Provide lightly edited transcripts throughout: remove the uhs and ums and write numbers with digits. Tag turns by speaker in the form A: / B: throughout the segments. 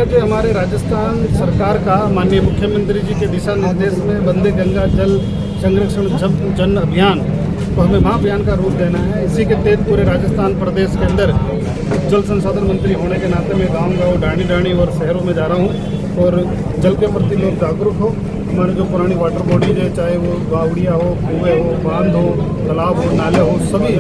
A: आज हमारे राजस्थान सरकार का माननीय मुख्यमंत्री जी के दिशा निर्देश में वंदे गंगा जल संरक्षण जन अभियान को हमें महाअभियान का रूप देना है। इसी के तहत पूरे राजस्थान प्रदेश के अंदर जल संसाधन मंत्री होने के नाते मैं गांव-गांव, डाणी-डाणी और शहरों में जा रहा हूं और जल के प्रति लोग जागरूक हो। हमारे जो पुरानी वाटर बॉडीज है, चाहे वो बावड़िया हो, कुएँ हो, बांध हो, तालाब हो, नाले हो, सभी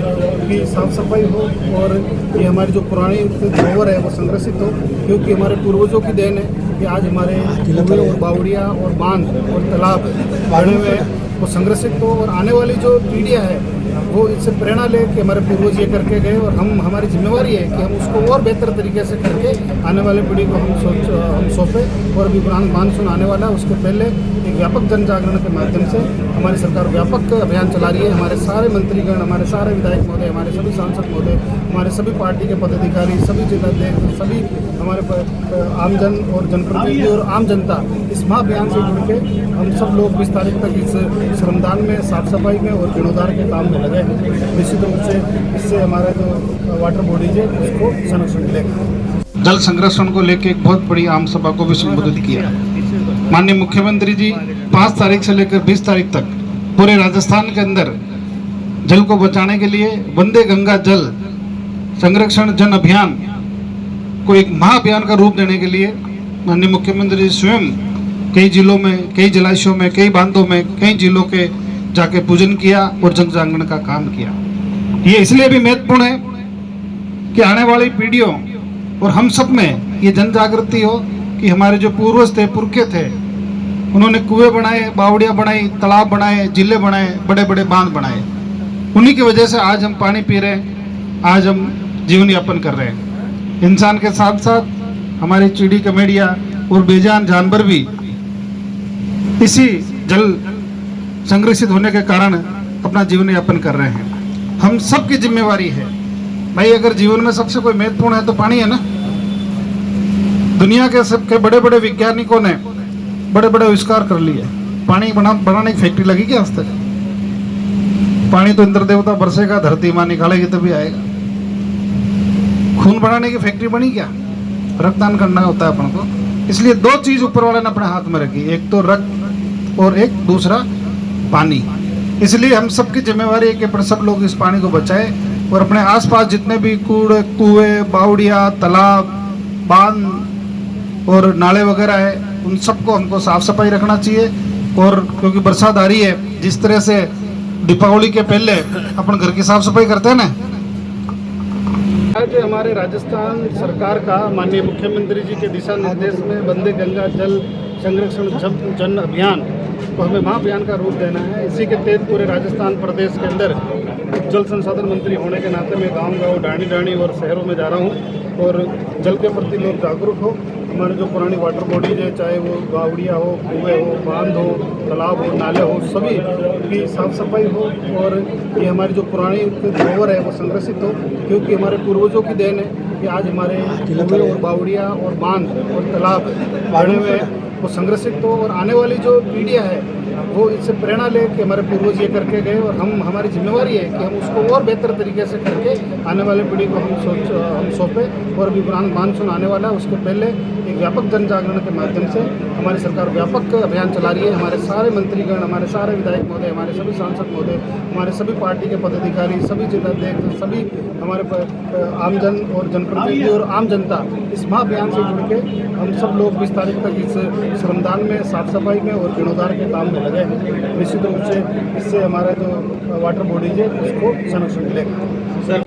A: की साफ सफाई हो और ये हमारी जो पुरानी धरोहर है वो संरक्षित हो, क्योंकि हमारे पूर्वजों की देन है कि आज हमारे कुएँ और बावड़िया और बांध और तालाब बने हुए वो संरक्षित हो और आने वाली जो पीढ़ियाँ है वो इससे प्रेरणा ले कि हमारे पूर्वज ये करके गए और हमारी जिम्मेवारी है कि हम उसको और बेहतर तरीके से करके आने वाले पीढ़ी को हम सौंपें। और अभी मानसून आने वाला है, उसके पहले एक व्यापक जन जागरण के माध्यम से हमारी सरकार व्यापक अभियान चला रही है। हमारे सारे मंत्रीगण, हमारे सारे विधायक महोदय, हमारे सभी सांसद महोदय, हमारे सभी पार्टी के पदाधिकारी, सभी जिलाध्यक्ष, सभी हमारे आमजन और जनप्रतिनिधि और आम जनता इस महाअभियान से जुड़ के हम सब लोग 20 तारीख तक इस श्रमदान में, साफ सफाई में और जीर्णोद्धार के काम में लगे हैं। निश्चित रूप से इससे हमारा जो वाटर बॉडीज है उसको संरक्षण मिलेगा।
B: जल संरक्षण को लेकर एक बहुत बड़ी आम सभा को भी संबोधित किया। माननीय मुख्यमंत्री जी 5 तारीख से लेकर 20 तारीख तक पूरे राजस्थान के अंदर जल को बचाने के लिए वंदे गंगा जल संरक्षण जन अभियान को एक महाअभियान का रूप देने के लिए माननीय मुख्यमंत्री जी स्वयं कई जिलों में, कई जलाशयों में, कई बांधों में, कई जिलों के जाके पूजन किया और जन जागरण का काम किया। ये इसलिए भी महत्वपूर्ण है कि आने वाली पीढ़ियों और हम सब में ये जन जागृति हो कि हमारे जो पूर्वज थे, पुरखे थे, उन्होंने कुएं बनाए, बावड़िया बनाई, तालाब बनाए, जिले बनाए, बड़े बड़े बांध बनाए। उन्हीं की वजह से आज हम पानी पी रहे हैं, आज हम जीवन यापन कर रहे हैं। इंसान के साथ साथ हमारी चिड़ी, कमेड़िया और बेजान जानवर भी इसी जल संरक्षित होने के कारण अपना जीवन यापन कर रहे हैं। हम सबकी जिम्मेवारी है भाई, अगर जीवन में सबसे कोई महत्वपूर्ण है तो पानी है ना। दुनिया के सबके बड़े बड़े वैज्ञानिकों ने बड़े बड़े आविष्कार कर लिए। पानी बनाने की फैक्ट्री लगी क्या आज तक? पानी तो इंद्र देवता बरसेगा, धरती माँ निकालेगी तभी आएगा। खून बनाने की फैक्ट्री बनी क्या? रक्तदान करना होता है अपन को। इसलिए 2 चीज ऊपर वाले ने अपने हाथ में रखी, एक तो रक्त और एक दूसरा पानी। इसलिए हम सबकी जिम्मेवारी है कि सब लोग इस पानी को बचाएं और अपने आसपास जितने भी कुएं, बावड़िया, तालाब, बांध और नाले वगैरह है उन सबको हमको साफ सफाई रखना चाहिए। और क्योंकि बरसात आ रही है, जिस तरह से दीपावली के पहले अपन घर की साफ सफाई करते हैं ना,
A: आज हमारे राजस्थान सरकार का माननीय मुख्यमंत्री जी के दिशा निर्देश में वंदे गंगा जल संरक्षण जन अभियान को हमें महाअभियान का रूप देना है। इसी के तहत पूरे राजस्थान प्रदेश के अंदर जल संसाधन मंत्री होने के नाते मैं गांव-गांव, डाणी-डाणी और शहरों में जा रहा हूं और जल के प्रति लोग जागरूक हो। हमारे जो पुरानी वाटर बॉडीज है, चाहे वो बावड़िया हो, कुएँ हो, बांध हो, तालाब हो, नाले हो, सभी की साफ सफाई हो और ये हमारी जो पुरानी धरोहर है वो संरक्षित हो, क्योंकि हमारे पूर्वजों की देन है कि आज हमारे कुएँ और बावड़िया और बांध और तालाब बने हुए वो संरक्षित हो और आने वाली जो पीढ़ियाँ है वो इससे प्रेरणा ले कि हमारे पूर्वज ये करके गए और हमारी जिम्मेवारी है कि हम उसको और बेहतर तरीके से करके आने वाले पीढ़ी को हम सौंपें। और अभी मानसून आने वाला है, उसके पहले एक व्यापक जन जागरण के माध्यम से हमारी सरकार व्यापक अभियान चला रही है। हमारे सारे मंत्रीगण, हमारे सारे विधायक महोदय, हमारे सभी सांसद महोदय, हमारे सभी पार्टी के पदाधिकारी, सभी जिलाध्यक्ष, सभी हमारे आमजन और जनप्रतिनिधि और आम जनता इस महाअभियान से जुड़ के हम सब लोग 20 तारीख तक इस श्रमदान में, साफ सफाई में और जीर्णोद्धार के काम में लगे हैं। निश्चित रूप से इससे हमारा जो वाटर बॉडीज है उसको संरक्षण मिलेगा। सर